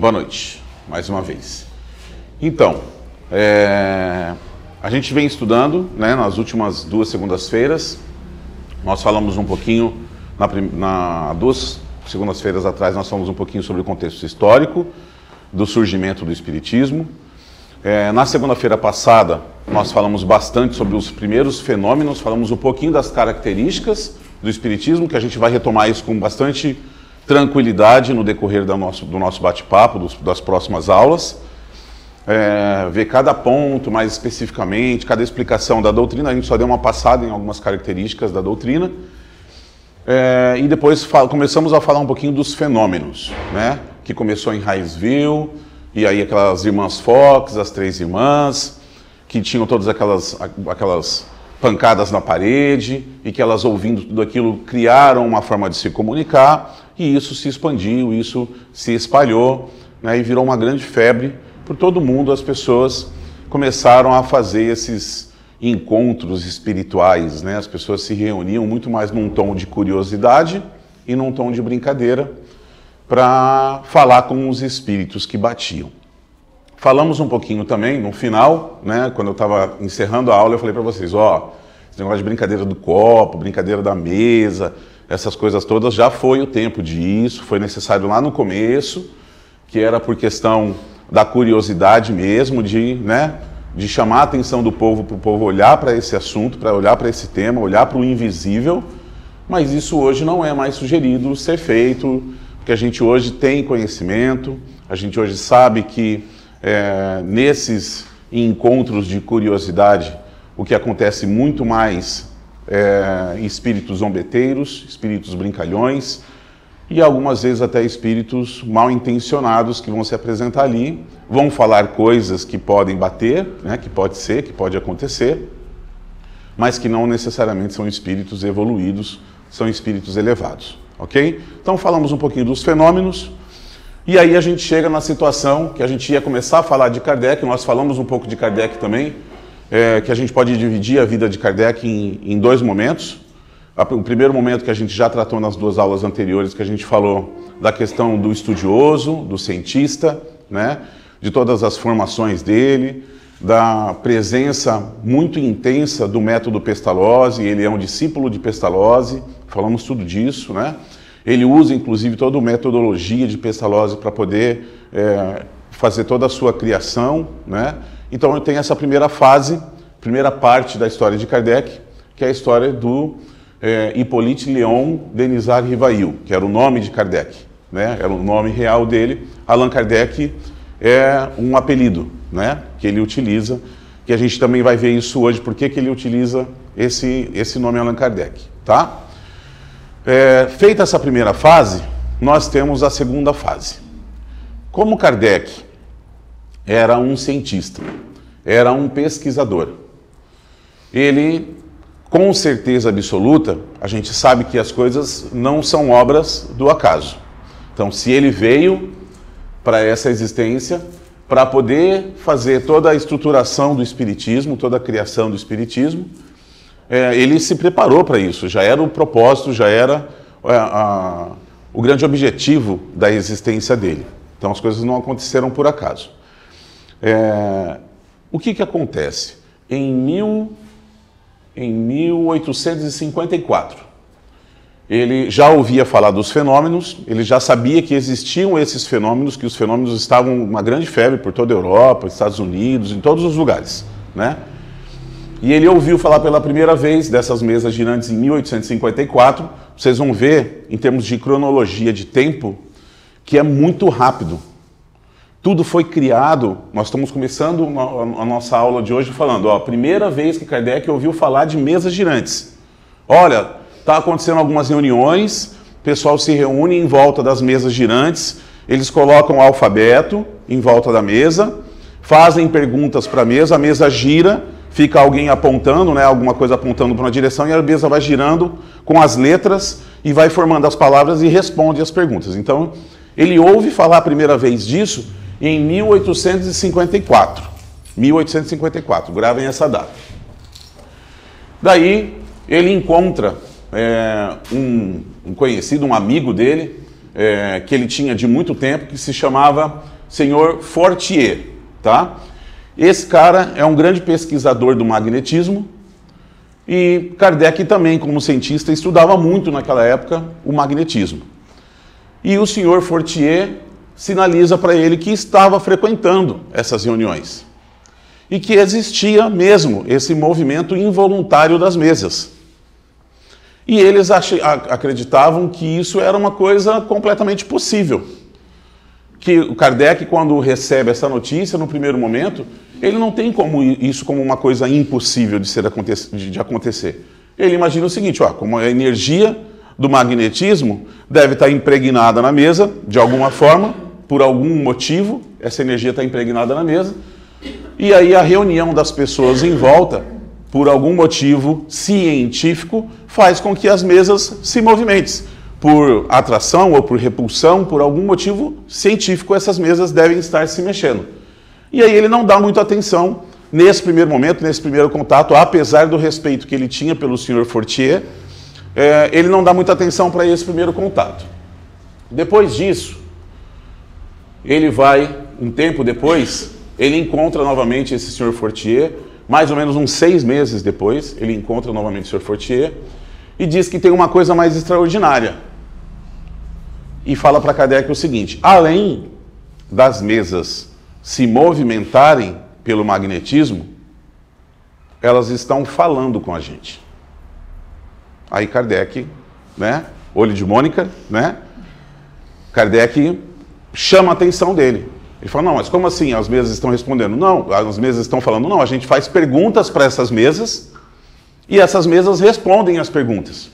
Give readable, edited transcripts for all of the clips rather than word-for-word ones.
Boa noite, mais uma vez. Então, a gente vem estudando, né, nas últimas 2 segundas-feiras. Nós falamos um pouquinho, duas segundas-feiras atrás, nós falamos um pouquinho sobre o contexto histórico do surgimento do Espiritismo. Na segunda-feira passada, nós falamos bastante sobre os primeiros fenômenos, falamos um pouquinho das características do Espiritismo, que a gente vai retomar isso com bastante tranquilidade no decorrer do nosso bate-papo, das próximas aulas. Ver cada ponto mais especificamente, cada explicação da doutrina. A gente só deu uma passada em algumas características da doutrina. E depois começamos a falar um pouquinho dos fenômenos, né? Que começou em Rainsville, e aí aquelas irmãs Fox, as 3 irmãs, que tinham todas aquelas pancadas na parede, e que elas, ouvindo tudo aquilo, criaram uma forma de se comunicar, e isso se expandiu, isso se espalhou, né, e virou uma grande febre por todo mundo. As pessoas começaram a fazer esses encontros espirituais, né? As pessoas se reuniam muito mais num tom de curiosidade e num tom de brincadeira para falar com os espíritos que batiam. Falamos um pouquinho também, no final, né, quando eu estava encerrando a aula, eu falei para vocês, esse negócio de brincadeira do copo, brincadeira da mesa, essas coisas todas, já foi o tempo disso, foi necessário lá no começo, que era por questão da curiosidade mesmo, de chamar a atenção do povo, para o povo olhar para esse assunto, para olhar para esse tema, olhar para o invisível, mas isso hoje não é mais sugerido ser feito, porque a gente hoje tem conhecimento, a gente hoje sabe que nesses encontros de curiosidade, o que acontece muito mais espíritos zombeteiros, espíritos brincalhões, e algumas vezes até espíritos mal intencionados que vão se apresentar ali, vão falar coisas que podem bater, né, que pode ser, que pode acontecer, mas que não necessariamente são espíritos evoluídos, são espíritos elevados, ok? Então falamos um pouquinho dos fenômenos, e aí a gente chega na situação que a gente ia começar a falar de Kardec. Nós falamos um pouco de Kardec também, que a gente pode dividir a vida de Kardec em 2 momentos. O primeiro momento, que a gente já tratou nas 2 aulas anteriores, que a gente falou da questão do estudioso, do cientista, né, de todas as formações dele, da presença muito intensa do método Pestalozzi. Ele é um discípulo de Pestalozzi, falamos tudo disso, né? Ele usa, inclusive, toda a metodologia de Pestalozzi para poder fazer toda a sua criação, né? Então, tem essa primeira fase, primeira parte da história de Kardec, que é a história do Hippolyte Léon Denisard Rivail, que era o nome de Kardec, né? Era o nome real dele. Allan Kardec é um apelido, né, que ele utiliza, que a gente também vai ver isso hoje, por que ele utiliza esse nome Allan Kardec, tá? Feita essa primeira fase, nós temos a segunda fase. Como Kardec era um cientista, era um pesquisador, ele, com certeza absoluta, a gente sabe que as coisas não são obras do acaso. Então, se ele veio para essa existência para poder fazer toda a estruturação do Espiritismo, toda a criação do Espiritismo, ele se preparou para isso, já era o propósito, já era o grande objetivo da existência dele. Então as coisas não aconteceram por acaso. O que acontece? Em 1854, ele já ouvia falar dos fenômenos, ele já sabia que existiam esses fenômenos, que os fenômenos estavam uma grande febre por toda a Europa, Estados Unidos, em todos os lugares, né? E ele ouviu falar pela primeira vez dessas mesas girantes em 1854. Vocês vão ver, em termos de cronologia de tempo, que é muito rápido. Tudo foi criado, nós estamos começando a nossa aula de hoje falando, a primeira vez que Kardec ouviu falar de mesas girantes. Olha, está acontecendo algumas reuniões, o pessoal se reúne em volta das mesas girantes, eles colocam o alfabeto em volta da mesa, fazem perguntas para a mesa gira, fica alguém apontando, né, alguma coisa apontando para uma direção, e a mesa vai girando com as letras e vai formando as palavras e responde as perguntas. Então, ele ouve falar a primeira vez disso em 1854. 1854, gravem essa data. Daí, ele encontra um conhecido, um amigo dele, que ele tinha de muito tempo, que se chamava senhor Fortier, tá? Esse cara é um grande pesquisador do magnetismo e Kardec também, como cientista, estudava muito naquela época o magnetismo. E o senhor Fortier sinaliza para ele que estava frequentando essas reuniões e que existia mesmo esse movimento involuntário das mesas. E eles acreditavam que isso era uma coisa completamente possível. Que o Kardec, quando recebe essa notícia, no primeiro momento, ele não tem isso como uma coisa impossível de acontecer. Ele imagina o seguinte, como a energia do magnetismo deve estar impregnada na mesa, de alguma forma, por algum motivo, essa energia está impregnada na mesa, e aí a reunião das pessoas em volta, por algum motivo científico, faz com que as mesas se movimentem. Por atração ou por repulsão, por algum motivo científico, essas mesas devem estar se mexendo. E aí ele não dá muita atenção nesse primeiro momento, nesse primeiro contato, apesar do respeito que ele tinha pelo senhor Fortier, ele não dá muita atenção para esse primeiro contato. Depois disso, ele vai, um tempo depois, ele encontra novamente esse senhor Fortier, mais ou menos uns 6 meses depois, ele encontra novamente o senhor Fortier, e diz que tem uma coisa mais extraordinária. E fala para Kardec o seguinte, além das mesas se movimentarem pelo magnetismo, elas estão falando com a gente. Aí Kardec, né, olho de Mônica, né, Kardec chama a atenção dele. Ele fala, não, mas como assim as mesas estão respondendo? Não, as mesas estão falando, não, a gente faz perguntas para essas mesas e essas mesas respondem as perguntas.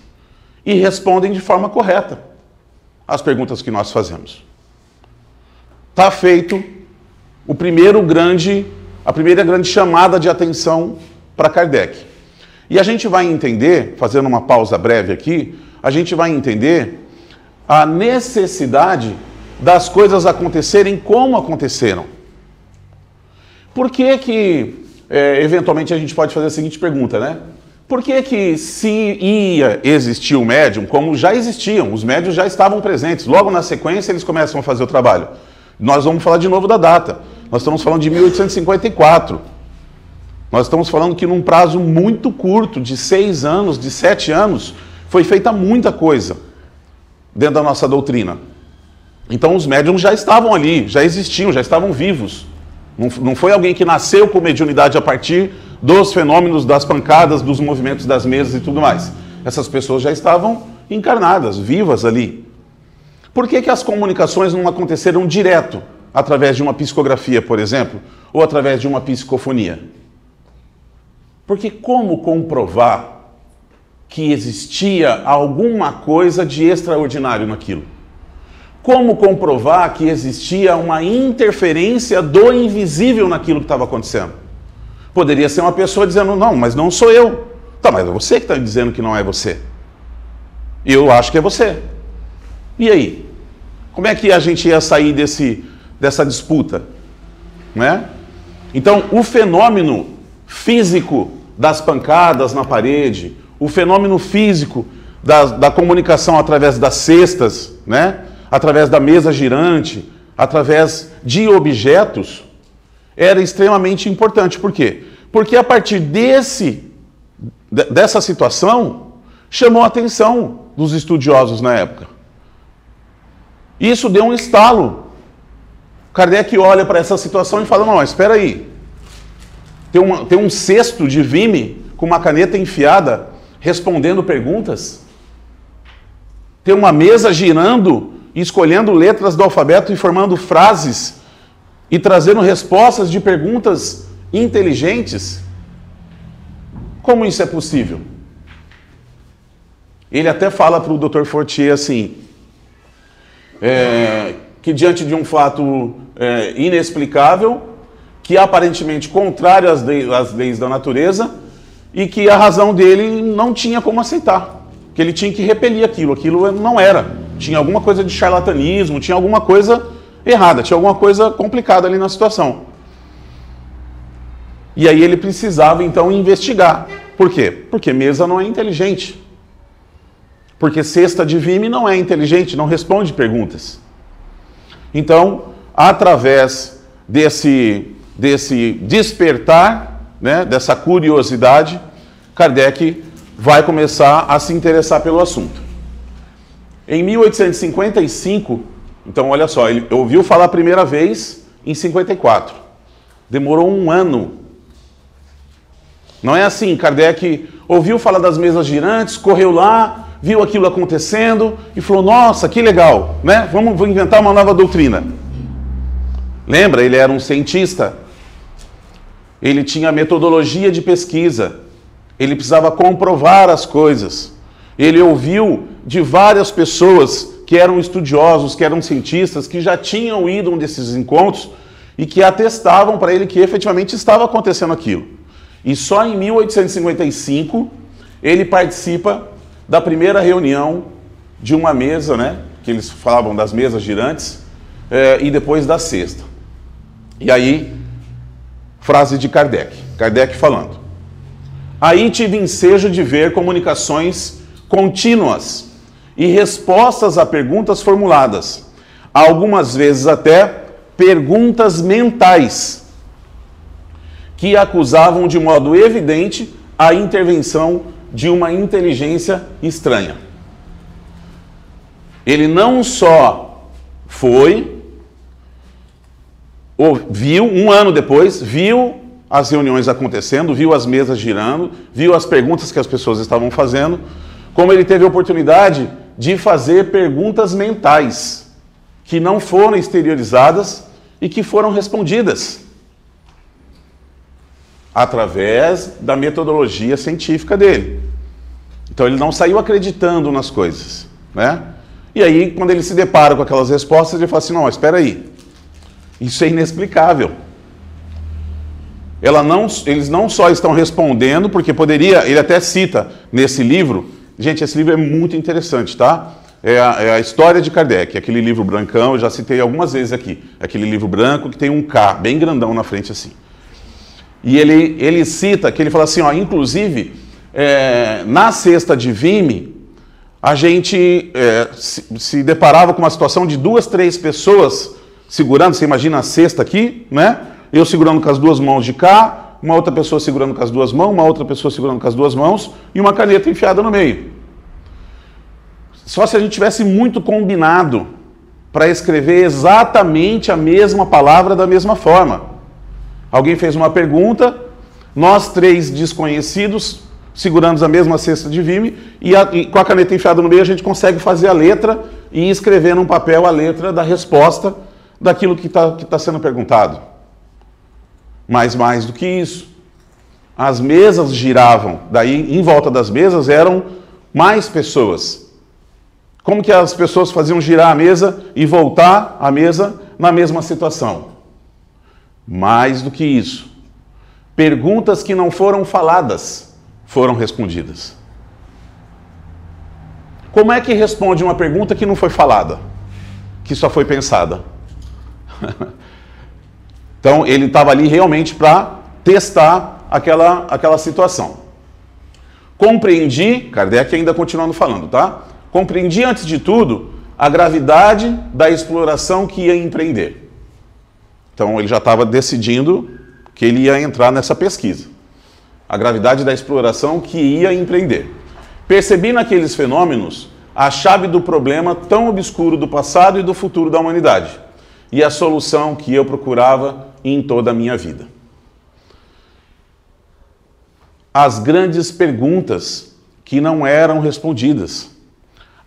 E respondem de forma correta as perguntas que nós fazemos. Está feito a primeira grande chamada de atenção para Kardec. E a gente vai entender, fazendo uma pausa breve aqui, a gente vai entender a necessidade das coisas acontecerem como aconteceram. Por que que, eventualmente, a gente pode fazer a seguinte pergunta, né? Por que que se ia existir o médium, como já existiam, os médiuns já estavam presentes, logo na sequência eles começam a fazer o trabalho. Nós vamos falar de novo da data. Nós estamos falando de 1854. Nós estamos falando que num prazo muito curto, de 6 anos, de 7 anos, foi feita muita coisa dentro da nossa doutrina. Então os médiums já estavam ali, já existiam, já estavam vivos. Não foi alguém que nasceu com mediunidade a partir dos fenômenos, das pancadas, dos movimentos das mesas e tudo mais. Essas pessoas já estavam encarnadas, vivas ali. Por que que as comunicações não aconteceram direto, através de uma psicografia, por exemplo, ou através de uma psicofonia? Porque como comprovar que existia alguma coisa de extraordinário naquilo? Como comprovar que existia uma interferência do invisível naquilo que estava acontecendo? Poderia ser uma pessoa dizendo, não, mas não sou eu. Tá, mas é você que está dizendo que não é você. Eu acho que é você. E aí? Como é que a gente ia sair dessa disputa? Né? Então, o fenômeno físico das pancadas na parede, o fenômeno físico da comunicação através das cestas, né? Através da mesa girante, através de objetos, era extremamente importante. Por quê? Porque a partir dessa situação, chamou a atenção dos estudiosos na época. Isso deu um estalo. Kardec olha para essa situação e fala, não, espera aí. Tem um cesto de vime com uma caneta enfiada, respondendo perguntas. Tem uma mesa girando, escolhendo letras do alfabeto e formando frases e trazendo respostas de perguntas inteligentes. Como isso é possível? Ele até fala para o Dr. Fortier assim, que diante de um fato inexplicável, que aparentemente contrário às leis da natureza, e que a razão dele não tinha como aceitar, que ele tinha que repelir aquilo não era. Tinha alguma coisa de charlatanismo, tinha alguma coisa errada, tinha alguma coisa complicada ali na situação. E aí ele precisava então investigar. Por quê? Porque mesa não é inteligente. Porque cesta de vime não é inteligente, não responde perguntas. Então, através desse despertar, né, dessa curiosidade, Kardec vai começar a se interessar pelo assunto. Em 1855, então olha só, ele ouviu falar a primeira vez em 54. Demorou um ano. Não é assim, Kardec ouviu falar das mesas girantes, correu lá, viu aquilo acontecendo e falou, nossa, que legal, né? Vamos inventar uma nova doutrina. Lembra, ele era um cientista. Ele tinha metodologia de pesquisa. Ele precisava comprovar as coisas. Ele ouviu de várias pessoas que eram estudiosos, que eram cientistas, que já tinham ido a um desses encontros e que atestavam para ele que efetivamente estava acontecendo aquilo. E só em 1855 ele participa da primeira reunião de uma mesa, né, que eles falavam das mesas girantes, e depois da sexta. E aí, frase de Kardec. Kardec falando. Aí tive ensejo de ver comunicações contínuas e respostas a perguntas formuladas, algumas vezes até perguntas mentais, que acusavam de modo evidente a intervenção de uma inteligência estranha. Ele não só viu, um ano depois, viu as reuniões acontecendo, viu as mesas girando, viu as perguntas que as pessoas estavam fazendo, como ele teve a oportunidade de fazer perguntas mentais, que não foram exteriorizadas e que foram respondidas através da metodologia científica dele. Então ele não saiu acreditando nas coisas, né? E aí, quando ele se depara com aquelas respostas, ele fala assim, não, espera aí, isso é inexplicável. Eles não só estão respondendo, porque poderia, ele até cita nesse livro, gente, esse livro é muito interessante, tá? É a História de Kardec, aquele livro brancão, eu já citei algumas vezes aqui, aquele livro branco que tem um K bem grandão na frente assim. E ele cita, que ele fala assim, ó, inclusive, na cesta de Vimy, a gente se deparava com uma situação de 2, 3 pessoas segurando, você imagina a cesta aqui, né? Eu segurando com as duas mãos de cá, uma outra pessoa segurando com as duas mãos, uma outra pessoa segurando com as duas mãos e uma caneta enfiada no meio. Só se a gente tivesse muito combinado para escrever exatamente a mesma palavra da mesma forma. Alguém fez uma pergunta, nós 3 desconhecidos, segurando a mesma cesta de Vimy, e com a caneta enfiada no meio a gente consegue fazer a letra e escrever num papel a letra da resposta daquilo que tá sendo perguntado. Mas mais do que isso, as mesas giravam, daí em volta das mesas eram mais pessoas. Como que as pessoas faziam girar a mesa e voltar a mesa na mesma situação? Mais do que isso, perguntas que não foram faladas foram respondidas. Como é que responde uma pergunta que não foi falada, que só foi pensada? Então, ele estava ali realmente para testar aquela situação. Compreendi, Kardec ainda continuando falando, tá? Compreendi, antes de tudo, a gravidade da exploração que ia empreender. Então, ele já estava decidindo que ele ia entrar nessa pesquisa. A gravidade da exploração que ia empreender. Percebi naqueles fenômenos a chave do problema tão obscuro do passado e do futuro da humanidade, e a solução que eu procurava em toda a minha vida. As grandes perguntas que não eram respondidas.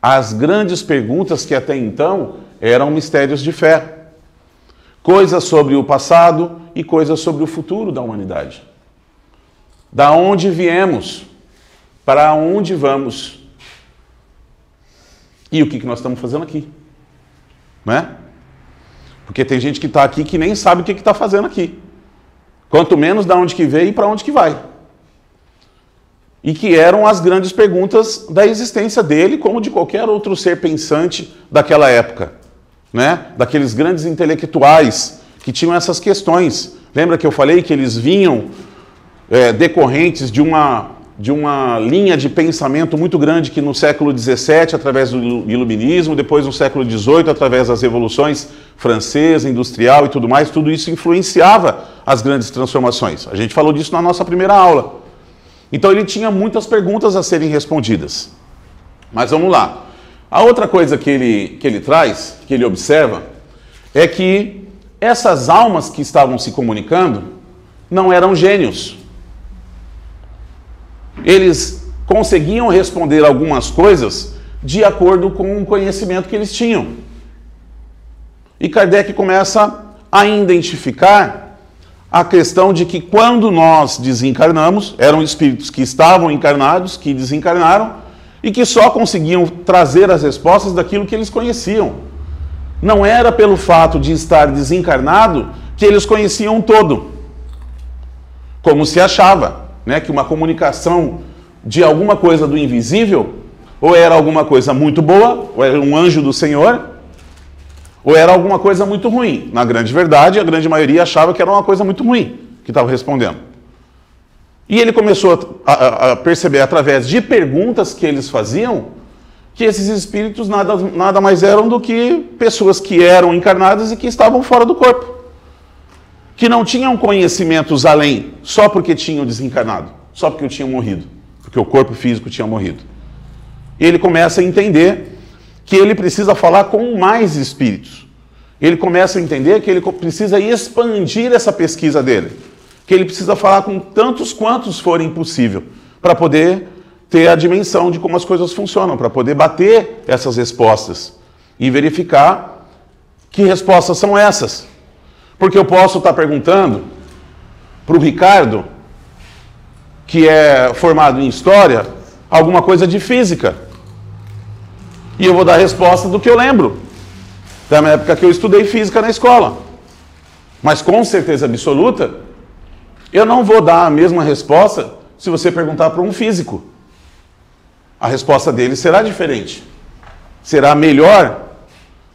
As grandes perguntas que até então eram mistérios de fé. Coisas sobre o passado e coisas sobre o futuro da humanidade. Da onde viemos, para onde vamos e o que nós estamos fazendo aqui, né? Porque tem gente que está aqui que nem sabe o que está fazendo aqui. Quanto menos da onde que veio e para onde que vai. E que eram as grandes perguntas da existência dele, como de qualquer outro ser pensante daquela época, né? Daqueles grandes intelectuais que tinham essas questões. Lembra que eu falei que eles vinham decorrentes de uma de uma linha de pensamento muito grande que no século XVII, através do iluminismo, depois no século XVIII, através das revoluções francesa, industrial e tudo mais, tudo isso influenciava as grandes transformações. A gente falou disso na nossa primeira aula. Então ele tinha muitas perguntas a serem respondidas. Mas vamos lá. A outra coisa que ele traz, que ele observa, é que essas almas que estavam se comunicando não eram gênios. Eles conseguiam responder algumas coisas de acordo com o conhecimento que eles tinham. E Kardec começa a identificar a questão de que quando nós desencarnamos, eram espíritos que estavam encarnados, que desencarnaram, e que só conseguiam trazer as respostas daquilo que eles conheciam. Não era pelo fato de estar desencarnado que eles conheciam todo. Como se achava, né, que uma comunicação de alguma coisa do invisível, ou era alguma coisa muito boa, ou era um anjo do Senhor, ou era alguma coisa muito ruim. Na grande verdade, a grande maioria achava que era uma coisa muito ruim que estava respondendo. E ele começou a perceber, através de perguntas que eles faziam, que esses espíritos nada mais eram do que pessoas que eram encarnadas e que estavam fora do corpo. Que não tinham conhecimentos além, só porque tinham desencarnado, só porque tinham morrido, porque o corpo físico tinha morrido. E ele começa a entender que ele precisa falar com mais espíritos. Ele começa a entender que ele precisa expandir essa pesquisa dele. Que ele precisa falar com tantos quantos forem possível, para poder ter a dimensão de como as coisas funcionam, para poder bater essas respostas e verificar que respostas são essas. Porque eu posso estar perguntando para o Ricardo, que é formado em História, alguma coisa de Física. E eu vou dar a resposta do que eu lembro, da época que eu estudei Física na escola. Mas com certeza absoluta, eu não vou dar a mesma resposta se você perguntar para um físico. A resposta dele será diferente. Será melhor,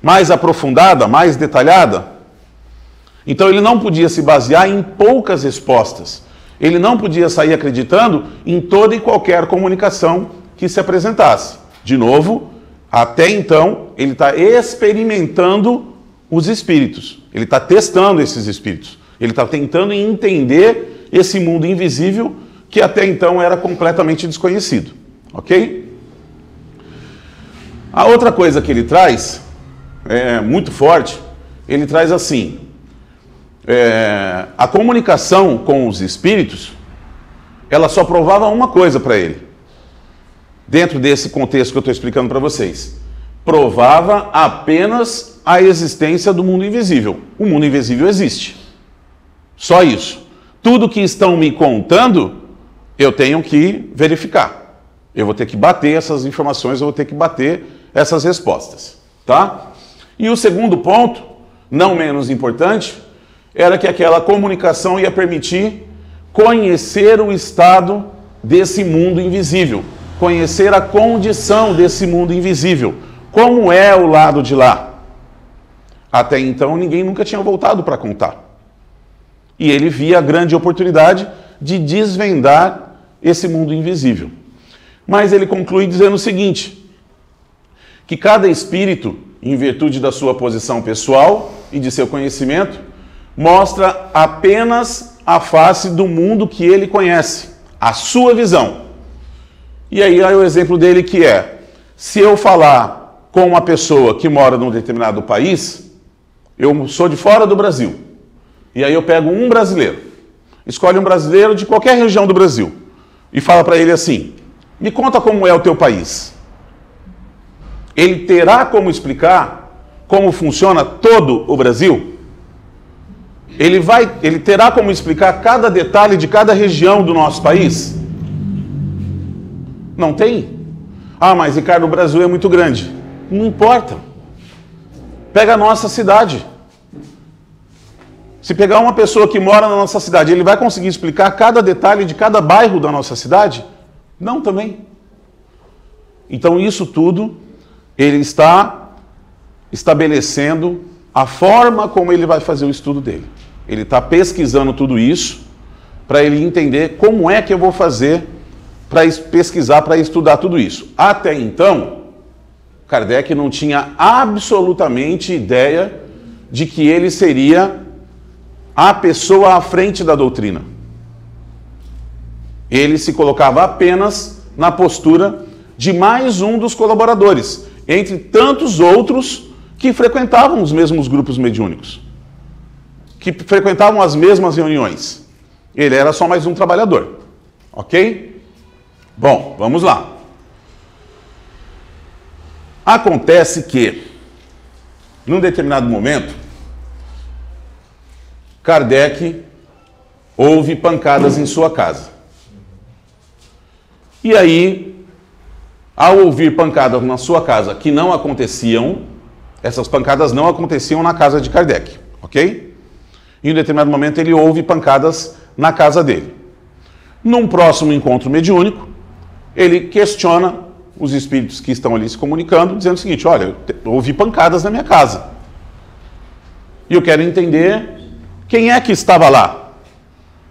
mais aprofundada, mais detalhada. Então ele não podia se basear em poucas respostas. Ele não podia sair acreditando em toda e qualquer comunicação que se apresentasse. De novo, até então, ele está experimentando os espíritos. Ele está testando esses espíritos. Ele está tentando entender esse mundo invisível que até então era completamente desconhecido. Ok? A outra coisa que ele traz, muito forte, ele traz assim, a comunicação com os espíritos, ela só provava uma coisa para ele, dentro desse contexto que eu estou explicando para vocês. Provava apenas a existência do mundo invisível. O mundo invisível existe. Só isso. Tudo que estão me contando, eu tenho que verificar. Eu vou ter que bater essas informações, eu vou ter que bater essas respostas. Tá? E o segundo ponto, não menos importante, era que aquela comunicação ia permitir conhecer o estado desse mundo invisível. Conhecer a condição desse mundo invisível. Como é o lado de lá? Até então, ninguém nunca tinha voltado para contar. E ele via a grande oportunidade de desvendar esse mundo invisível. Mas ele conclui dizendo o seguinte, que cada espírito, em virtude da sua posição pessoal e de seu conhecimento, mostra apenas a face do mundo que ele conhece, a sua visão. E aí o exemplo dele que é, se eu falar com uma pessoa que mora num determinado país, eu sou de fora do Brasil. E aí eu pego um brasileiro, escolhe um brasileiro de qualquer região do Brasil e fala para ele assim, me conta como é o teu país. Ele terá como explicar como funciona todo o Brasil? Ele terá como explicar cada detalhe de cada região do nosso país? Não tem? Ah, mas Ricardo, o Brasil é muito grande. Não importa. Pega a nossa cidade. Se pegar uma pessoa que mora na nossa cidade, ele vai conseguir explicar cada detalhe de cada bairro da nossa cidade? Não, também. Então isso tudo, ele está estabelecendo a forma como ele vai fazer o estudo dele. Ele está pesquisando tudo isso para ele entender como é que eu vou fazer para pesquisar, para estudar tudo isso. Até então, Kardec não tinha absolutamente ideia de que ele seria a pessoa à frente da doutrina. Ele se colocava apenas na postura de mais um dos colaboradores, entre tantos outros que frequentavam os mesmos grupos mediúnicos, que frequentavam as mesmas reuniões. Ele era só mais um trabalhador, ok? Bom, vamos lá. Acontece que, num determinado momento, Kardec ouve pancadas em sua casa. E aí, ao ouvir pancadas na sua casa que não aconteciam, essas pancadas não aconteciam na casa de Kardec, ok? Em um determinado momento ele ouve pancadas na casa dele. Num próximo encontro mediúnico, ele questiona os espíritos que estão ali se comunicando, dizendo o seguinte: olha, eu ouvi pancadas na minha casa. E eu quero entender quem é que estava lá.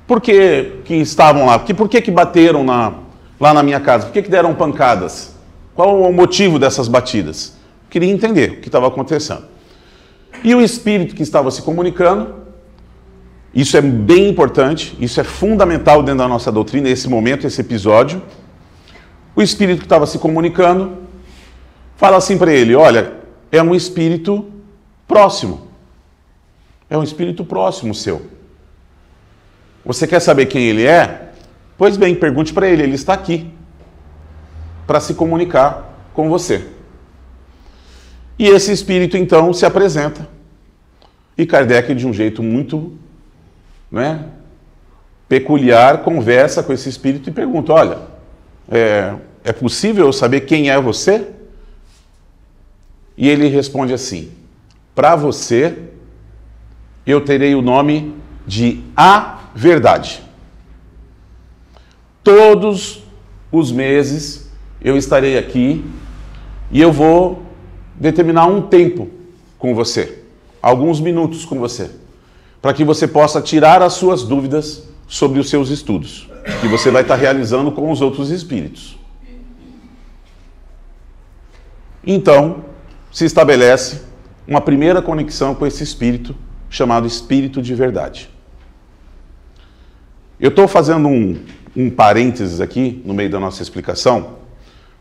Por que estavam lá? Por que bateram lá na minha casa? Por que deram pancadas? Qual o motivo dessas batidas? Queria entender o que estava acontecendo. E o espírito que estava se comunicando, isso é bem importante, isso é fundamental dentro da nossa doutrina, esse momento, esse episódio. O espírito que estava se comunicando fala assim para ele: olha, é um espírito próximo. É um espírito próximo seu. Você quer saber quem ele é? Pois bem, pergunte para ele está aqui para se comunicar com você. E esse espírito então se apresenta. E Kardec, de um jeito muito peculiar, conversa com esse espírito e pergunta: olha, é possível eu saber quem é você? E ele responde assim: para você, eu terei o nome de A Verdade. Todos os meses eu estarei aqui e eu vou determinar um tempo com você, alguns minutos com você, para que você possa tirar as suas dúvidas sobre os seus estudos, que você vai estar realizando com os outros espíritos. Então, se estabelece uma primeira conexão com esse espírito, chamado Espírito de Verdade. Eu estou fazendo um parênteses aqui, no meio da nossa explicação,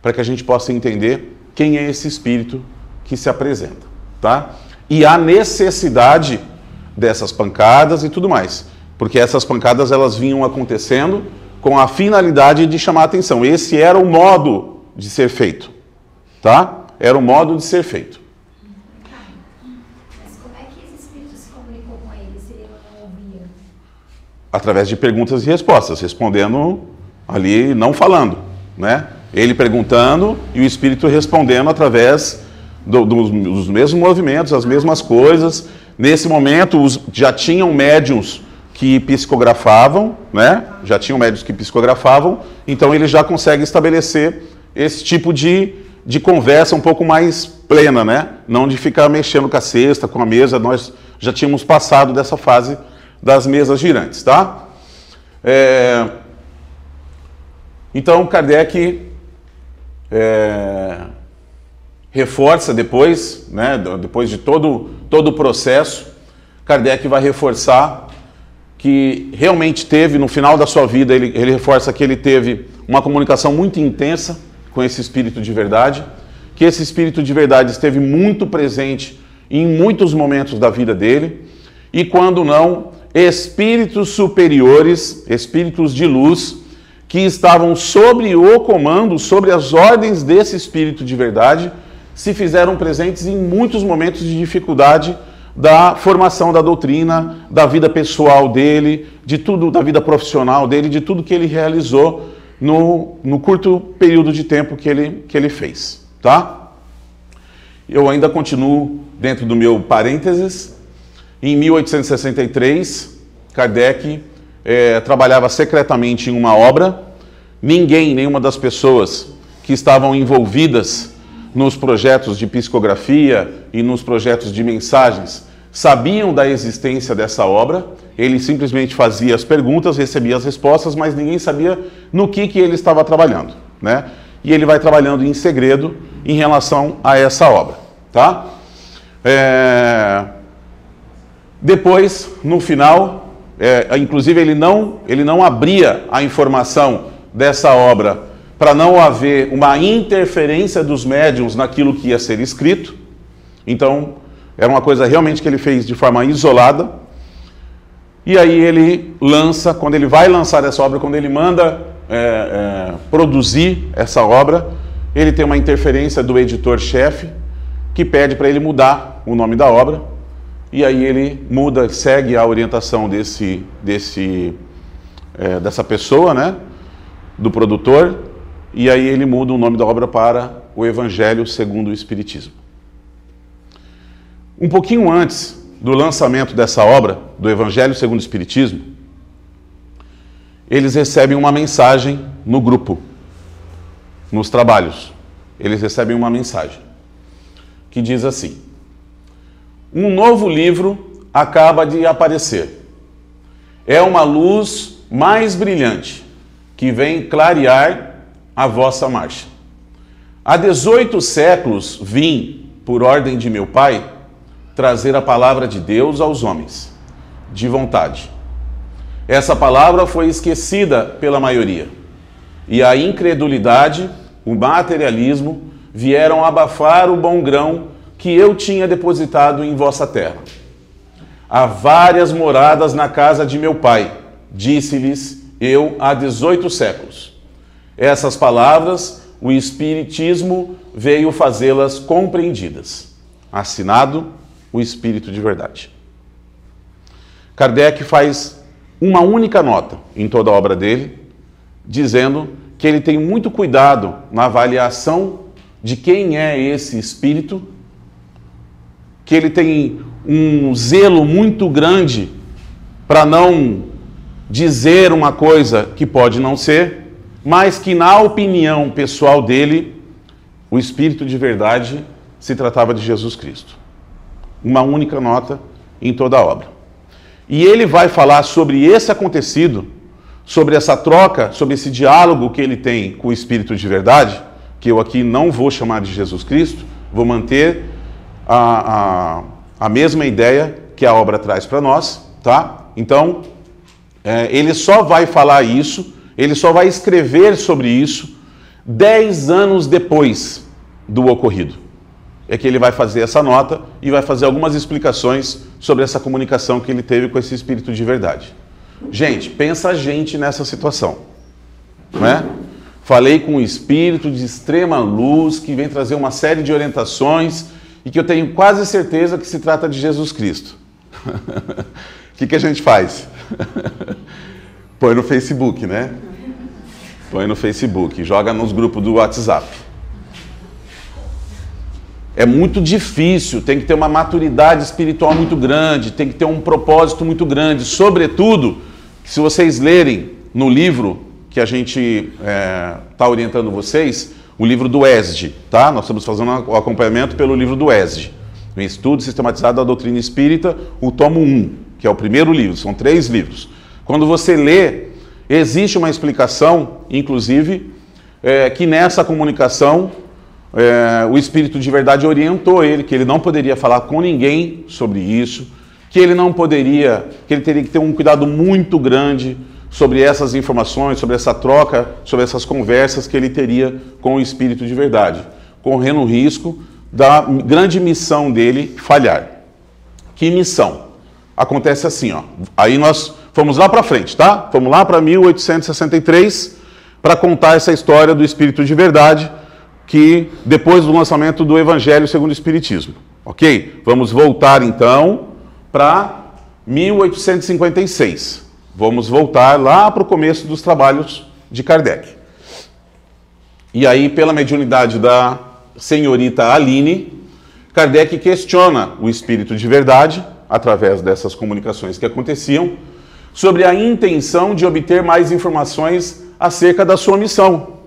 para que a gente possa entender quem é esse espírito que se apresenta, tá? E a necessidade dessas pancadas e tudo mais, porque essas pancadas elas vinham acontecendo com a finalidade de chamar a atenção. Esse era o modo de ser feito, tá? Era o modo de ser feito. Mas como é que esse espírito se comunicou com ele, se ele não ouvia? Através de perguntas e respostas, respondendo ali, não falando, né? Ele perguntando e o espírito respondendo através dos mesmos movimentos, as mesmas coisas. Nesse momento, já tinham médiuns que psicografavam, né? Já tinham médiuns que psicografavam, então ele já consegue estabelecer esse tipo de conversa um pouco mais plena, né? Não de ficar mexendo com a cesta, com a mesa. Nós já tínhamos passado dessa fase das mesas girantes, tá? Então, Kardec reforça depois, né? Depois de todo o processo, Kardec vai reforçar que realmente teve, no final da sua vida, ele reforça que ele teve uma comunicação muito intensa com esse espírito de verdade, que esse espírito de verdade esteve muito presente em muitos momentos da vida dele, e quando não, espíritos superiores, espíritos de luz, que estavam sobre o comando, sobre as ordens desse espírito de verdade, se fizeram presentes em muitos momentos de dificuldade da formação da doutrina, da vida pessoal dele, de tudo, da vida profissional dele, de tudo que ele realizou no curto período de tempo que ele fez, tá? Eu ainda continuo dentro do meu parênteses. Em 1863, Kardec trabalhava secretamente em uma obra. Nenhuma das pessoas que estavam envolvidas nos projetos de psicografia e nos projetos de mensagens sabiam da existência dessa obra, ele simplesmente fazia as perguntas, recebia as respostas, mas ninguém sabia no que ele estava trabalhando, né? E ele vai trabalhando em segredo em relação a essa obra, tá? Depois, no final, inclusive ele não abria a informação dessa obra para não haver uma interferência dos médiuns naquilo que ia ser escrito. Então, era uma coisa realmente que ele fez de forma isolada. E aí ele lança, quando ele vai lançar essa obra, quando ele manda produzir essa obra, ele tem uma interferência do editor-chefe que pede para ele mudar o nome da obra. E aí ele muda, segue a orientação dessa pessoa, né, do produtor, e aí ele muda o nome da obra para o Evangelho segundo o Espiritismo. Um pouquinho antes do lançamento dessa obra, do Evangelho segundo o Espiritismo, eles recebem uma mensagem no grupo, nos trabalhos. Eles recebem uma mensagem que diz assim: um novo livro acaba de aparecer. É uma luz mais brilhante que vem clarear a vossa marcha. Há 18 séculos vim, por ordem de meu pai, trazer a palavra de Deus aos homens, de vontade. Essa palavra foi esquecida pela maioria, e a incredulidade, o materialismo, vieram abafar o bom grão que eu tinha depositado em vossa terra. Há várias moradas na casa de meu pai, disse-lhes eu há 18 séculos. Essas palavras, o Espiritismo veio fazê-las compreendidas. Assinado, o Espírito de Verdade. Kardec faz uma única nota em toda a obra dele, dizendo que ele tem muito cuidado na avaliação de quem é esse Espírito, que ele tem um zelo muito grande para não dizer uma coisa que pode não ser, mas que na opinião pessoal dele, o Espírito de Verdade se tratava de Jesus Cristo. Uma única nota em toda a obra. E ele vai falar sobre esse acontecido, sobre essa troca, sobre esse diálogo que ele tem com o Espírito de Verdade, que eu aqui não vou chamar de Jesus Cristo, vou manter a mesma ideia que a obra traz para nós, tá? Então, ele só vai falar isso, ele só vai escrever sobre isso 10 anos depois do ocorrido. É que ele vai fazer essa nota e vai fazer algumas explicações sobre essa comunicação que ele teve com esse Espírito de Verdade. Gente, pensa a gente nessa situação, né? Falei com um espírito de extrema luz que vem trazer uma série de orientações e que eu tenho quase certeza que se trata de Jesus Cristo. O que a gente faz? Põe no Facebook, né? Põe no Facebook, joga nos grupos do WhatsApp. É muito difícil, tem que ter uma maturidade espiritual muito grande, tem que ter um propósito muito grande. Sobretudo, se vocês lerem no livro que a gente está orientando vocês, o livro do ESD, tá? Nós estamos fazendo o acompanhamento pelo livro do ESD, o Estudo Sistematizado da Doutrina Espírita, o tomo 1, que é o primeiro livro, são 3 livros. Quando você lê, existe uma explicação, inclusive, que nessa comunicação, o Espírito de Verdade orientou ele, que ele não poderia falar com ninguém sobre isso, que ele não poderia, que ele teria que ter um cuidado muito grande sobre essas informações, sobre essa troca, sobre essas conversas que ele teria com o Espírito de Verdade, correndo o risco da grande missão dele falhar. Que missão? Acontece assim, ó. Aí nós fomos lá para frente, tá? Fomos lá para 1863 para contar essa história do Espírito de Verdade, que depois do lançamento do Evangelho segundo o Espiritismo. Ok? Vamos voltar então para 1856. Vamos voltar lá para o começo dos trabalhos de Kardec. E aí, pela mediunidade da senhorita Aline, Kardec questiona o Espírito de Verdade, através dessas comunicações que aconteciam, sobre a intenção de obter mais informações acerca da sua missão.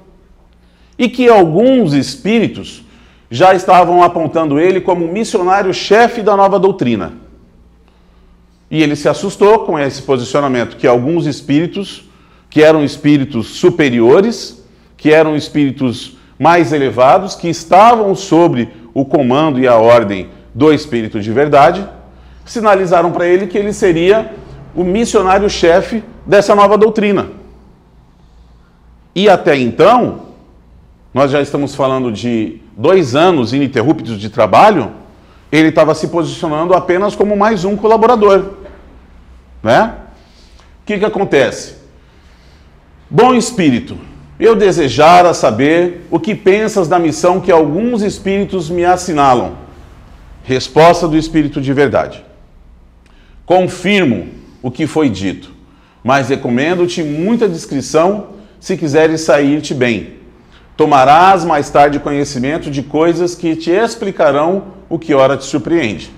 E que alguns espíritos já estavam apontando ele como missionário-chefe da nova doutrina. E ele se assustou com esse posicionamento que alguns espíritos, que eram espíritos superiores, que eram espíritos mais elevados, que estavam sobre o comando e a ordem do Espírito de verdade, sinalizaram para ele que ele seria o missionário-chefe dessa nova doutrina. E até então, nós já estamos falando de 2 anos ininterruptos de trabalho, ele estava se posicionando apenas como mais um colaborador, né? O que acontece? Bom espírito, eu desejara saber o que pensas da missão que alguns espíritos me assinalam. Resposta do Espírito de verdade. Confirmo o que foi dito, mas recomendo-te muita discrição se quiseres sair-te bem. Tomarás mais tarde conhecimento de coisas que te explicarão o que ora te surpreende.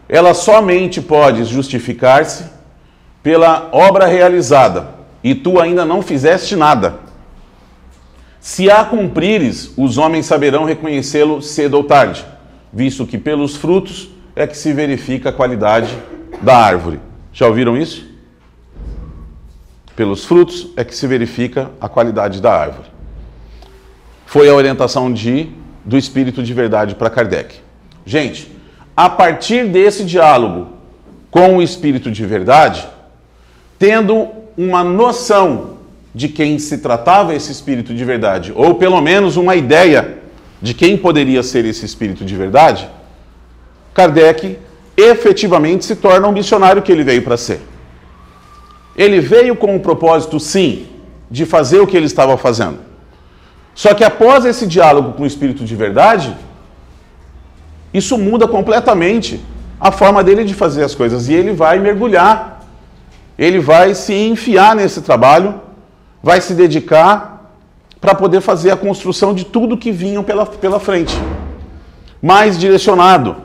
Ela somente pode justificar-se pela obra realizada, e tu ainda não fizeste nada. Se a cumprires, os homens saberão reconhecê-lo cedo ou tarde, visto que pelos frutos é que se verifica a qualidade da árvore. Já ouviram isso? Pelos frutos é que se verifica a qualidade da árvore. Foi a orientação do Espírito de verdade para Kardec. Gente, a partir desse diálogo com o Espírito de verdade, tendo uma noção de quem se tratava esse Espírito de verdade, ou pelo menos uma ideia de quem poderia ser esse Espírito de verdade, Kardec efetivamente se torna um missionário que ele veio para ser. Ele veio com o propósito, sim, de fazer o que ele estava fazendo. Só que após esse diálogo com o Espírito de verdade, isso muda completamente a forma dele de fazer as coisas. E ele vai mergulhar, ele vai se enfiar nesse trabalho, vai se dedicar para poder fazer a construção de tudo que vinha pela frente. Mais direcionado,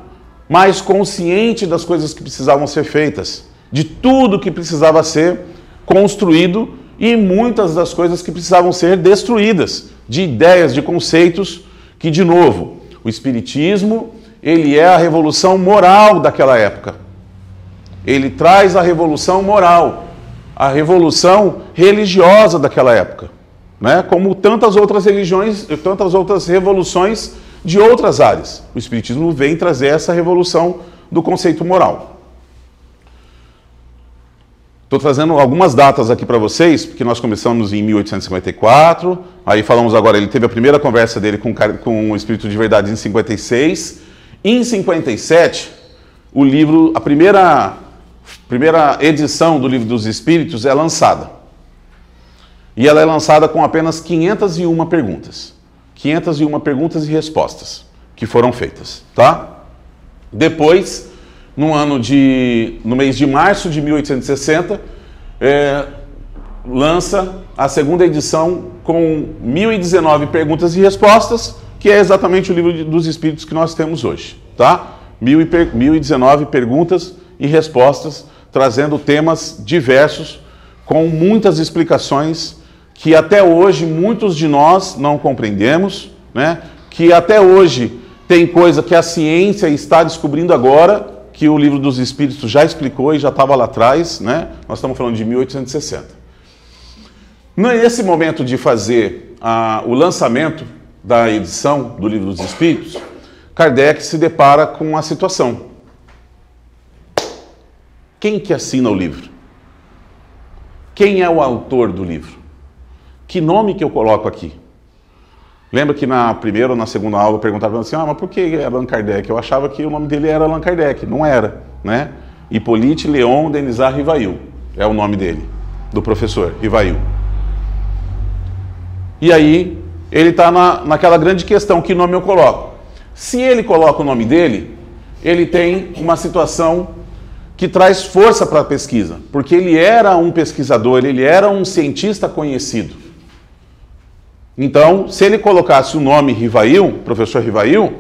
mais consciente das coisas que precisavam ser feitas, de tudo que precisava ser construído e muitas das coisas que precisavam ser destruídas, de ideias, de conceitos que, de novo, o Espiritismo, ele é a revolução moral daquela época. Ele traz a revolução moral, a revolução religiosa daquela época, né? Como tantas outras religiões, tantas outras revoluções de outras áreas. O Espiritismo vem trazer essa revolução do conceito moral. Estou trazendo algumas datas aqui para vocês, porque nós começamos em 1854, aí falamos agora, ele teve a primeira conversa dele com o Espírito de Verdade em 56. Em 57, o livro, a primeira edição do Livro dos Espíritos é lançada. E ela é lançada com apenas 501 perguntas. 501 perguntas e respostas que foram feitas, tá? Depois, no mês de março de 1860, lança a segunda edição com 1019 perguntas e respostas, que é exatamente o Livro dos Espíritos que nós temos hoje, tá? 1019 perguntas e respostas, trazendo temas diversos, com muitas explicações que até hoje muitos de nós não compreendemos, né? Que até hoje tem coisa que a ciência está descobrindo agora, que o Livro dos Espíritos já explicou e já estava lá atrás, né? Nós estamos falando de 1860. Nesse momento de fazer o lançamento da edição do Livro dos Espíritos, Kardec se depara com uma situação. Quem que assina o livro? Quem é o autor do livro? Que nome que eu coloco aqui? Lembra que na primeira ou na segunda aula perguntavam assim, mas por que Allan Kardec? Eu achava que o nome dele era Allan Kardec. Não era, né? Hippolyte Léon Denisard Rivail é o nome dele, do professor Rivail. E aí, ele está naquela grande questão, que nome eu coloco? Se ele coloca o nome dele, ele tem uma situação que traz força para a pesquisa, porque ele era um pesquisador, ele era um cientista conhecido. Então, se ele colocasse o nome Rivail, professor Rivail,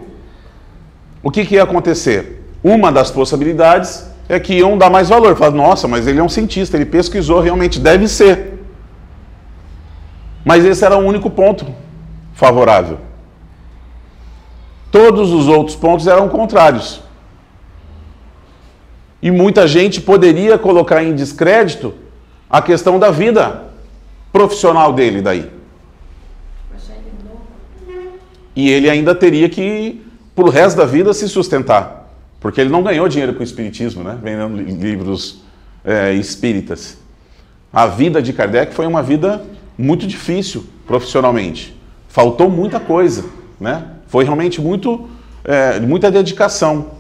o que ia acontecer? Uma das possibilidades é que iam dar mais valor. Falar, nossa, mas ele é um cientista, ele pesquisou, realmente deve ser. Mas esse era o único ponto favorável. Todos os outros pontos eram contrários. E muita gente poderia colocar em descrédito a questão da vida profissional dele daí. E ele ainda teria que, pro resto da vida, se sustentar. Porque ele não ganhou dinheiro com o espiritismo, né? Vendendo livros espíritas. A vida de Kardec foi uma vida muito difícil profissionalmente. Faltou muita coisa, né? Foi realmente muita dedicação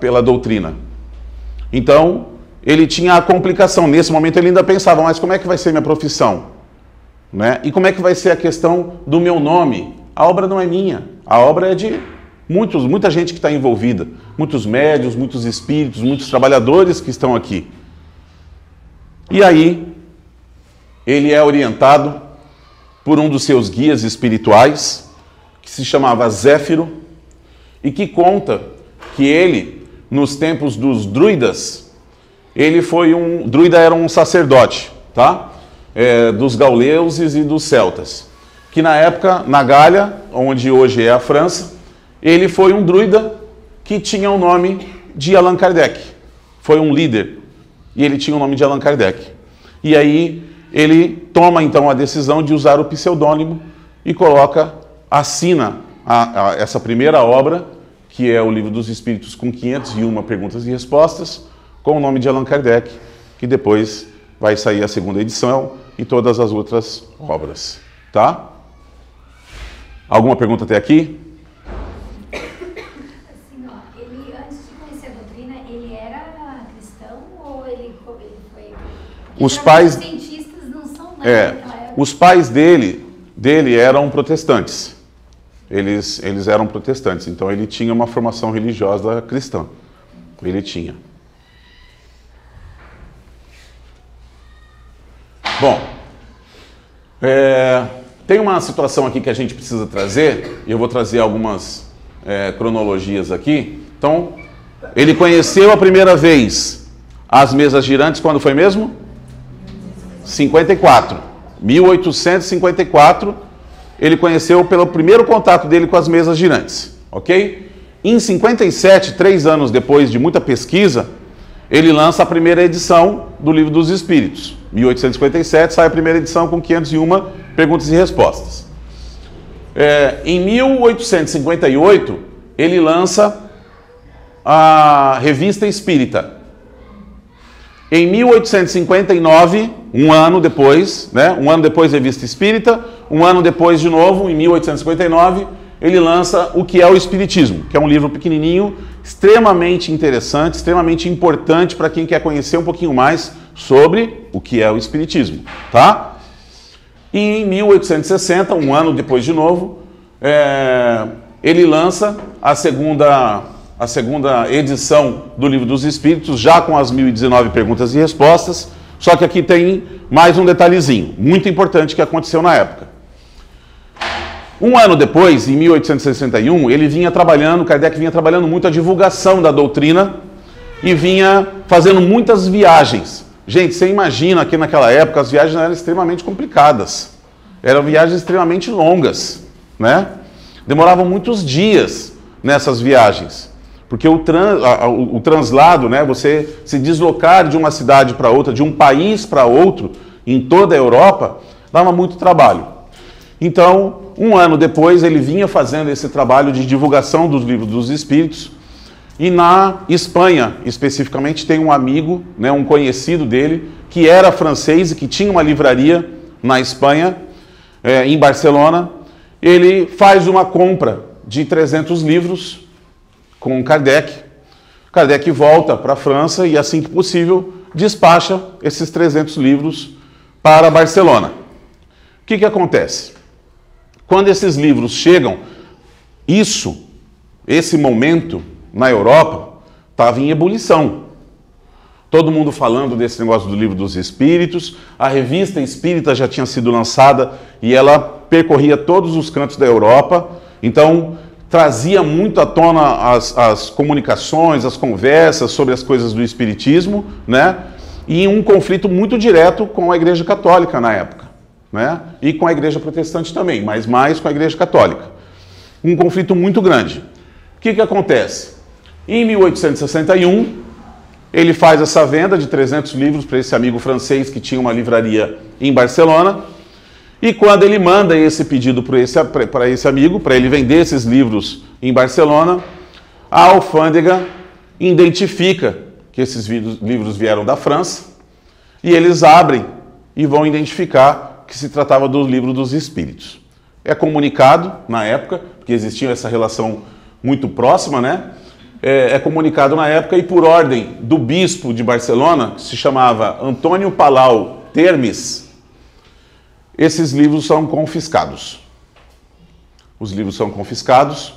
pela doutrina. Então, ele tinha a complicação. Nesse momento ele ainda pensava, mas como é que vai ser minha profissão? Né? E como é que vai ser a questão do meu nome? A obra não é minha, a obra é de muita gente que está envolvida. Muitos médiuns, muitos espíritos, muitos trabalhadores que estão aqui. E aí, ele é orientado por um dos seus guias espirituais, que se chamava Zéfiro, e que conta que ele, nos tempos dos druidas, druida era um sacerdote, tá? Dos gauleuses e dos celtas, que na época, na Gália, onde hoje é a França, ele foi um druida que tinha o nome de Allan Kardec. Foi um líder, e ele tinha o nome de Allan Kardec. E aí ele toma então a decisão de usar o pseudônimo e assina essa primeira obra, que é o Livro dos Espíritos com 501 perguntas e respostas, com o nome de Allan Kardec, que depois vai sair a segunda edição e todas as outras obras, tá? Alguma pergunta até aqui? Assim, ó, ele, antes de conhecer a doutrina, ele era cristão ou ele foi... Os pais... Os cientistas não são nada naquela época. Os pais dele eram protestantes. Eles eram protestantes, então ele tinha uma formação religiosa cristã. Ele tinha. Bom, tem uma situação aqui que a gente precisa trazer, e eu vou trazer algumas cronologias aqui. Então, ele conheceu a primeira vez as mesas girantes, quando foi mesmo? 54. 1854, ele conheceu pelo primeiro contato dele com as mesas girantes, ok? Em 57, 3 anos depois de muita pesquisa, ele lança a primeira edição do Livro dos Espíritos. 1857 sai a primeira edição com 501 perguntas e respostas. Em 1858, ele lança a Revista Espírita. Em 1859, um ano depois, Revista Espírita, um ano depois de novo, em 1859, ele lança O que é o Espiritismo, que é um livro pequenininho, extremamente interessante, extremamente importante para quem quer conhecer um pouquinho mais sobre o que é o Espiritismo, tá? E em 1860, um ano depois de novo, ele lança a segunda edição do Livro dos Espíritos, já com as 1019 perguntas e respostas, só que aqui tem mais um detalhezinho, muito importante que aconteceu na época. Um ano depois, em 1861, Kardec vinha trabalhando muito a divulgação da doutrina e vinha fazendo muitas viagens. Gente, você imagina que naquela época as viagens eram extremamente complicadas, eram viagens extremamente longas, né? Demoravam muitos dias nessas viagens. Porque o translado, né, você se deslocar de uma cidade para outra, de um país para outro, em toda a Europa, dava muito trabalho. Então, um ano depois, ele vinha fazendo esse trabalho de divulgação dos Livros dos Espíritos. E na Espanha, especificamente, tem um amigo, né, um conhecido dele, que era francês e que tinha uma livraria na Espanha, em Barcelona. Ele faz uma compra de 300 livros com Kardec. Kardec volta para a França e, assim que possível, despacha esses 300 livros para Barcelona. O que acontece? Quando esses livros chegam, esse momento na Europa estava em ebulição. Todo mundo falando desse negócio do Livro dos Espíritos, a Revista Espírita já tinha sido lançada e ela percorria todos os cantos da Europa, então trazia muito à tona as comunicações, as conversas sobre as coisas do Espiritismo, né? E um conflito muito direto com a Igreja Católica na época, né? E com a Igreja Protestante também, mas mais com a Igreja Católica. Um conflito muito grande. O que acontece? Em 1861, Ele faz essa venda de 300 livros para esse amigo francês que tinha uma livraria em Barcelona. E quando ele manda esse pedido para esse amigo, para ele vender esses livros em Barcelona, a alfândega identifica que esses livros vieram da França e eles abrem e vão identificar que se tratava do livro dos Espíritos. É comunicado na época, porque existia essa relação muito próxima, né? É comunicado na época e por ordem do bispo de Barcelona, que se chamava Antônio Palau Termes, esses livros são confiscados. Os livros são confiscados,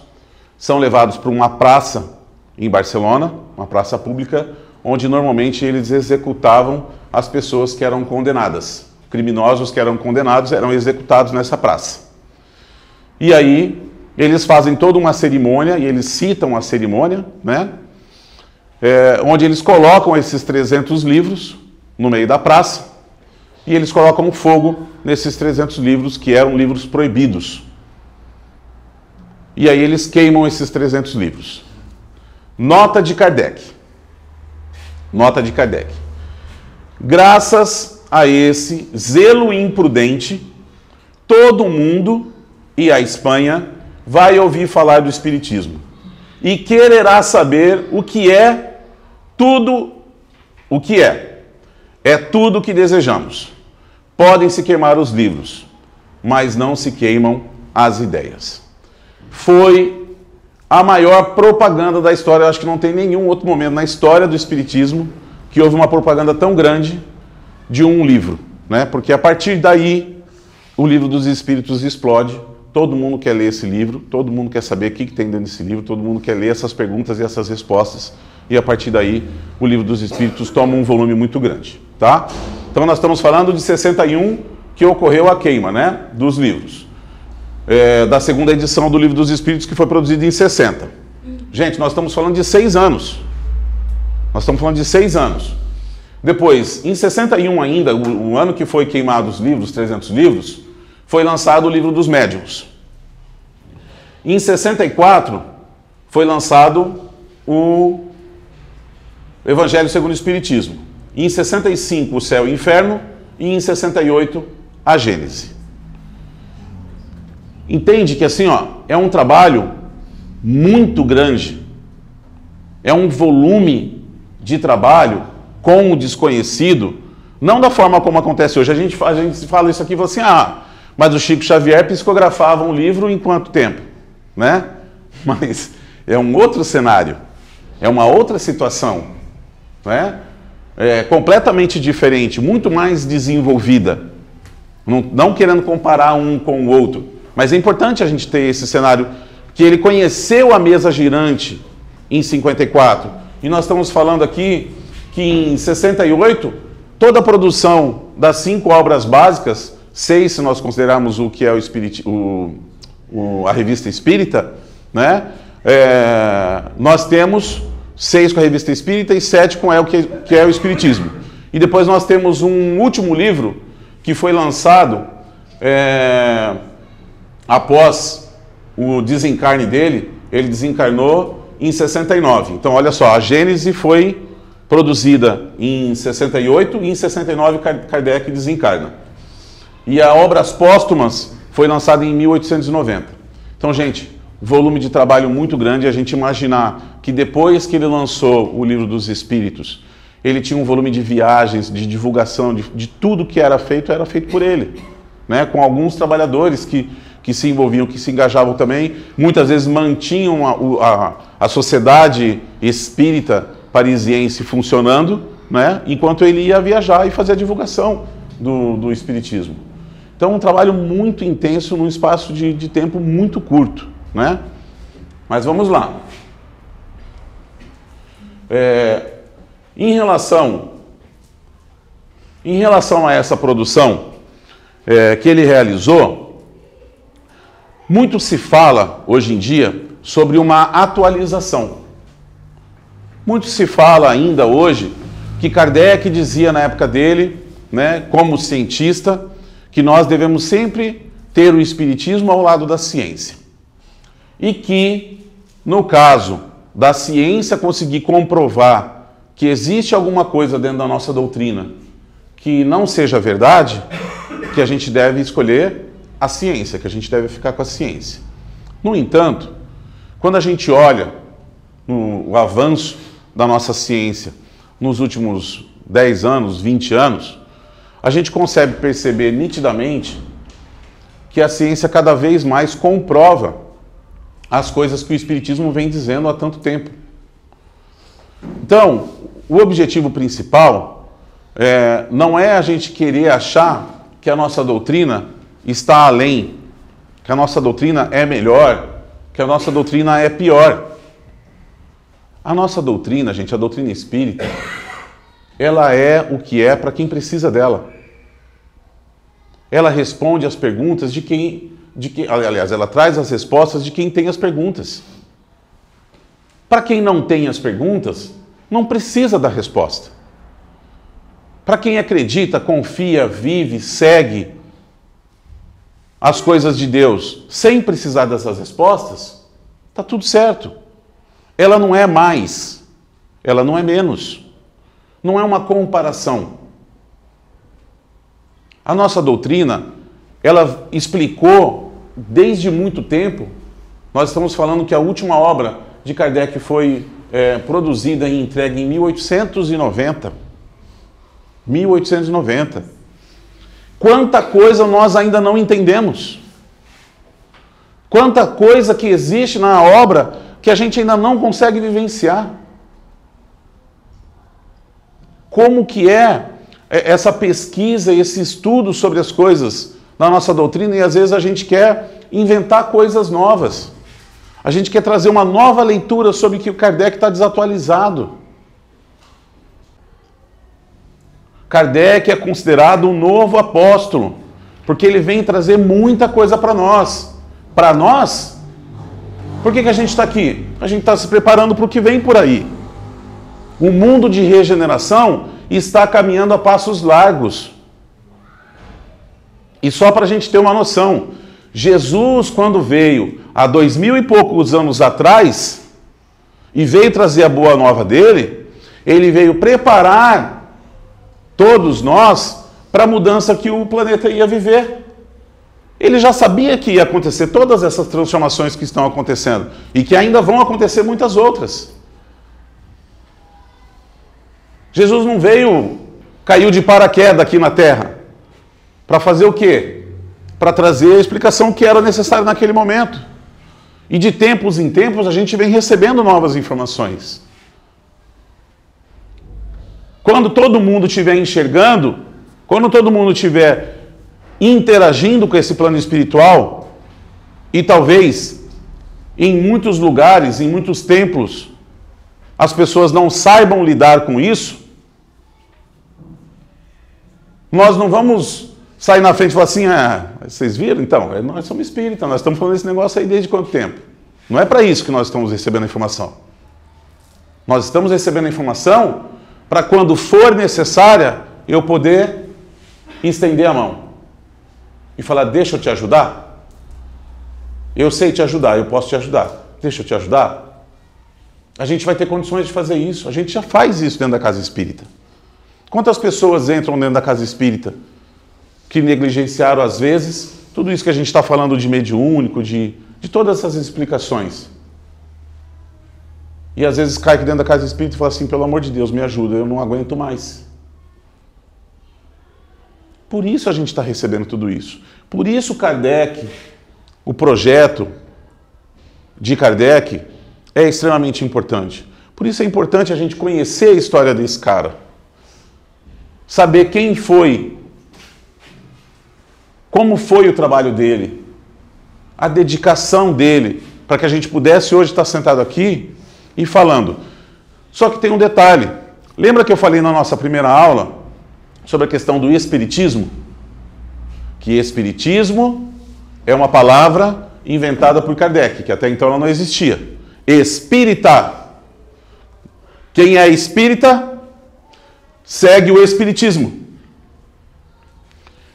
são levados para uma praça em Barcelona, uma praça pública, onde normalmente eles executavam as pessoas que eram condenadas. Criminosos que eram condenados eram executados nessa praça. E aí eles fazem toda uma cerimônia, e eles citam a cerimônia, né? Onde eles colocam esses 300 livros no meio da praça, e eles colocam fogo nesses 300 livros, que eram livros proibidos. E aí eles queimam esses 300 livros. Nota de Kardec. Nota de Kardec. Graças a esse zelo imprudente, todo mundo e a Espanha vai ouvir falar do Espiritismo e quererá saber o que é tudo o que é. É tudo o que desejamos. Podem se queimar os livros, mas não se queimam as ideias. Foi a maior propaganda da história. Eu acho que não tem nenhum outro momento na história do Espiritismo que houve uma propaganda tão grande de um livro, né? Porque a partir daí o livro dos Espíritos explode. Todo mundo quer ler esse livro, todo mundo quer saber o que tem dentro desse livro, todo mundo quer ler essas perguntas e essas respostas, e a partir daí o livro dos Espíritos toma um volume muito grande, tá? Então nós estamos falando de 61 que ocorreu a queima, né, dos livros, da segunda edição do Livro dos Espíritos, que foi produzido em 60. Gente, nós estamos falando de 6 anos. Nós estamos falando de 6 anos. Depois, em 61 ainda, o ano que foi queimado os livros, 300 livros, foi lançado o Livro dos Médiuns. Em 64, foi lançado o Evangelho segundo o Espiritismo. Em 65, o Céu e o Inferno. E em 68, a Gênese. Entende que assim, ó, é um trabalho muito grande. É um volume de trabalho com o desconhecido, não da forma como acontece hoje. A gente fala isso aqui e fala assim, mas o Chico Xavier psicografava um livro em quanto tempo? Né? Mas é um outro cenário, é uma outra situação, né? É completamente diferente, muito mais desenvolvida. Não querendo comparar um com o outro, mas é importante a gente ter esse cenário, que ele conheceu a mesa girante em 54, e nós estamos falando aqui que em 68, toda a produção das 5 obras básicas, 6 se nós considerarmos o que é a Revista Espírita, né? Nós temos 6 com a Revista Espírita e 7 com o que é o Espiritismo. E depois nós temos um último livro que foi lançado após o desencarne dele. Ele desencarnou em 69. Então, olha só, a Gênese foi produzida em 68 e em 69 Kardec desencarna. E a Obras Póstumas foi lançada em 1890. Então, gente, volume de trabalho muito grande. A gente imaginar que depois que ele lançou o Livro dos Espíritos, ele tinha um volume de viagens, de divulgação, de tudo que era feito por ele, né? Com alguns trabalhadores que se envolviam, que se engajavam também, muitas vezes mantinham a sociedade espírita parisiense funcionando, né? Enquanto ele ia viajar e fazer a divulgação do Espiritismo. Então, um trabalho muito intenso num espaço de tempo muito curto, né? Mas vamos lá. Em relação a essa produção que ele realizou, muito se fala hoje em dia sobre uma atualização. Muito se fala ainda hoje que Kardec dizia na época dele, né, como cientista, que nós devemos sempre ter o Espiritismo ao lado da ciência. E que, no caso da ciência conseguir comprovar que existe alguma coisa dentro da nossa doutrina que não seja verdade, que a gente deve escolher a ciência, que a gente deve ficar com a ciência. No entanto, quando a gente olha o avanço da nossa ciência nos últimos 10 anos, 20 anos, a gente consegue perceber nitidamente que a ciência cada vez mais comprova as coisas que o Espiritismo vem dizendo há tanto tempo. Então, o objetivo principal não é a gente querer achar que a nossa doutrina está além, que a nossa doutrina é melhor, que a nossa doutrina é pior. A nossa doutrina, gente, a doutrina espírita, ela é o que é para quem precisa dela. Ela responde às perguntas aliás, ela traz as respostas de quem tem as perguntas. Para quem não tem as perguntas, não precisa da resposta. Para quem acredita, confia, vive, segue as coisas de Deus sem precisar dessas respostas, está tudo certo. Ela não é mais, ela não é menos. Não é uma comparação. A nossa doutrina, ela explicou desde muito tempo. Nós estamos falando que a última obra de Kardec foi produzida e entregue em 1890. 1890. Quanta coisa nós ainda não entendemos. Quanta coisa que existe na obra que a gente ainda não consegue vivenciar. Como que é essa pesquisa, esse estudo sobre as coisas na nossa doutrina, e às vezes a gente quer inventar coisas novas. A gente quer trazer uma nova leitura sobre que o Kardec está desatualizado. Kardec é considerado um novo apóstolo, porque ele vem trazer muita coisa para nós. Para nós, por que a gente está aqui? A gente está se preparando para o que vem por aí. O mundo de regeneração está caminhando a passos largos. E só para a gente ter uma noção, Jesus, quando veio há 2000 e poucos anos atrás, e veio trazer a boa nova dele, ele veio preparar todos nós para a mudança que o planeta ia viver. Ele já sabia que ia acontecer todas essas transformações que estão acontecendo, e que ainda vão acontecer muitas outras. Jesus não caiu de paraquedas aqui na Terra para fazer o quê? Para trazer a explicação que era necessária naquele momento. E de tempos em tempos a gente vem recebendo novas informações. Quando todo mundo estiver enxergando, quando todo mundo estiver interagindo com esse plano espiritual, e talvez em muitos lugares, em muitos templos, as pessoas não saibam lidar com isso, nós não vamos sair na frente e falar assim, vocês viram? Então, nós somos espíritas, nós estamos falando desse negócio aí desde quanto tempo? Não é para isso que nós estamos recebendo a informação. Nós estamos recebendo a informação para quando for necessária, eu poder estender a mão e falar, deixa eu te ajudar? Eu sei te ajudar, eu posso te ajudar. Deixa eu te ajudar? A gente vai ter condições de fazer isso. A gente já faz isso dentro da casa espírita. Quantas pessoas entram dentro da casa espírita que negligenciaram, às vezes, tudo isso que a gente está falando de mediúnico, de todas essas explicações. E às vezes cai aqui dentro da casa espírita e fala assim, pelo amor de Deus, me ajuda, eu não aguento mais. Por isso a gente está recebendo tudo isso. Por isso Kardec, o projeto de Kardec é extremamente importante. Por isso é importante a gente conhecer a história desse cara. Saber quem foi, como foi o trabalho dele, a dedicação dele, para que a gente pudesse hoje estar sentado aqui e falando. Só que tem um detalhe. Lembra que eu falei na nossa primeira aula sobre a questão do espiritismo? Que espiritismo é uma palavra inventada por Kardec, que até então ela não existia. Espírita. Quem é espírita segue o espiritismo.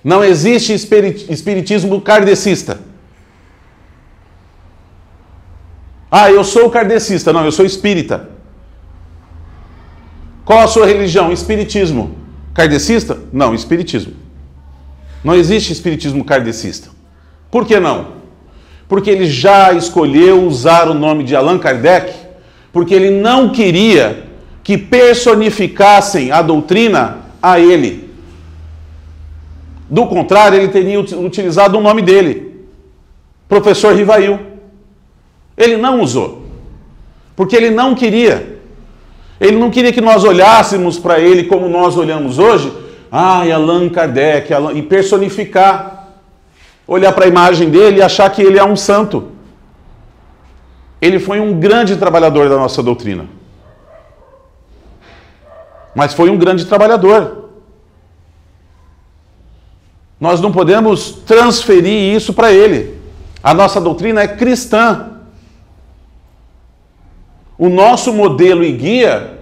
Não existe espiritismo kardecista. Eu sou kardecista. Não, eu sou espírita. Qual a sua religião? Espiritismo. Kardecista? Não, espiritismo. Não existe espiritismo kardecista. Por que não? Porque ele já escolheu usar o nome de Allan Kardec, porque ele não queria que personificassem a doutrina a ele. Do contrário, ele teria utilizado o nome dele, Professor Rivail. Ele não usou, porque ele não queria. Ele não queria que nós olhássemos para ele como nós olhamos hoje, Allan Kardec, e personificar, olhar para a imagem dele e achar que ele é um santo. Ele foi um grande trabalhador da nossa doutrina. Mas foi um grande trabalhador. Nós não podemos transferir isso para ele. A nossa doutrina é cristã. O nosso modelo e guia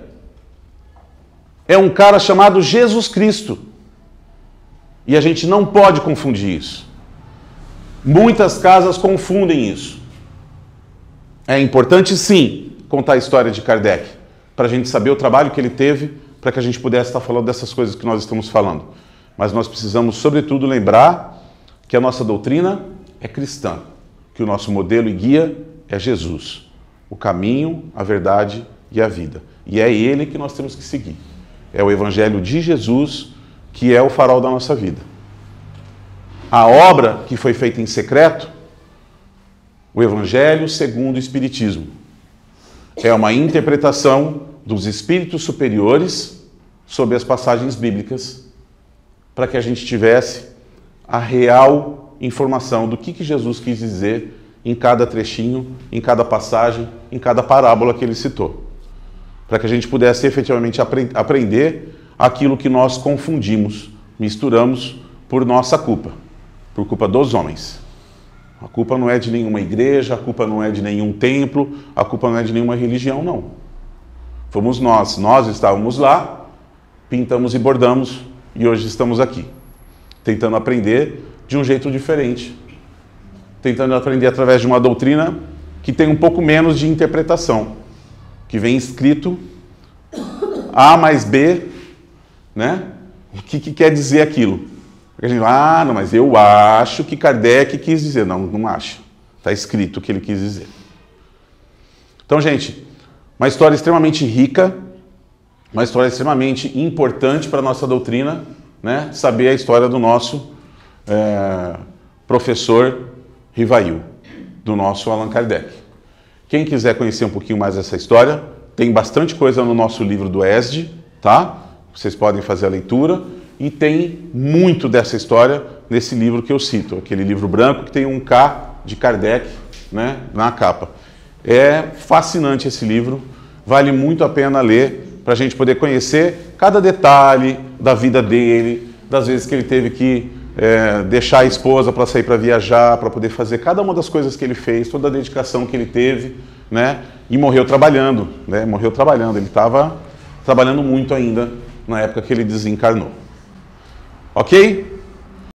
é um cara chamado Jesus Cristo. E a gente não pode confundir isso. Muitas casas confundem isso. É importante, sim, contar a história de Kardec, para a gente saber o trabalho que ele teve, para que a gente pudesse estar falando dessas coisas que nós estamos falando. Mas nós precisamos, sobretudo, lembrar que a nossa doutrina é cristã, que o nosso modelo e guia é Jesus, o caminho, a verdade e a vida. E é ele que nós temos que seguir. É o Evangelho de Jesus que é o farol da nossa vida. A obra que foi feita em secreto, o Evangelho segundo o Espiritismo, é uma interpretação dos espíritos superiores sobre as passagens bíblicas, para que a gente tivesse a real informação do que Jesus quis dizer em cada trechinho, em cada passagem, em cada parábola que ele citou. Para que a gente pudesse efetivamente aprender aquilo que nós confundimos, misturamos por nossa culpa, por culpa dos homens. A culpa não é de nenhuma igreja, a culpa não é de nenhum templo, a culpa não é de nenhuma religião, não. Fomos nós estávamos lá, pintamos e bordamos, e hoje estamos aqui, tentando aprender de um jeito diferente, tentando aprender através de uma doutrina que tem um pouco menos de interpretação, que vem escrito A mais B, né? O que quer dizer aquilo? A gente fala, não, mas eu acho que Kardec quis dizer. Não, não acho. Está escrito o que ele quis dizer. Então, gente, uma história extremamente rica, uma história extremamente importante para a nossa doutrina, né? Saber a história do nosso professor Rivail, do nosso Allan Kardec. Quem quiser conhecer um pouquinho mais dessa história, tem bastante coisa no nosso livro do ESD, tá? Vocês podem fazer a leitura, e tem muito dessa história nesse livro que eu cito, aquele livro branco que tem um K de Kardec, né, na capa. É fascinante esse livro, vale muito a pena ler, para a gente poder conhecer cada detalhe da vida dele, das vezes que ele teve que deixar a esposa para sair para viajar, para poder fazer cada uma das coisas que ele fez, toda a dedicação que ele teve, né? E morreu trabalhando, né? Morreu trabalhando. Ele estava trabalhando muito ainda na época que ele desencarnou. Ok?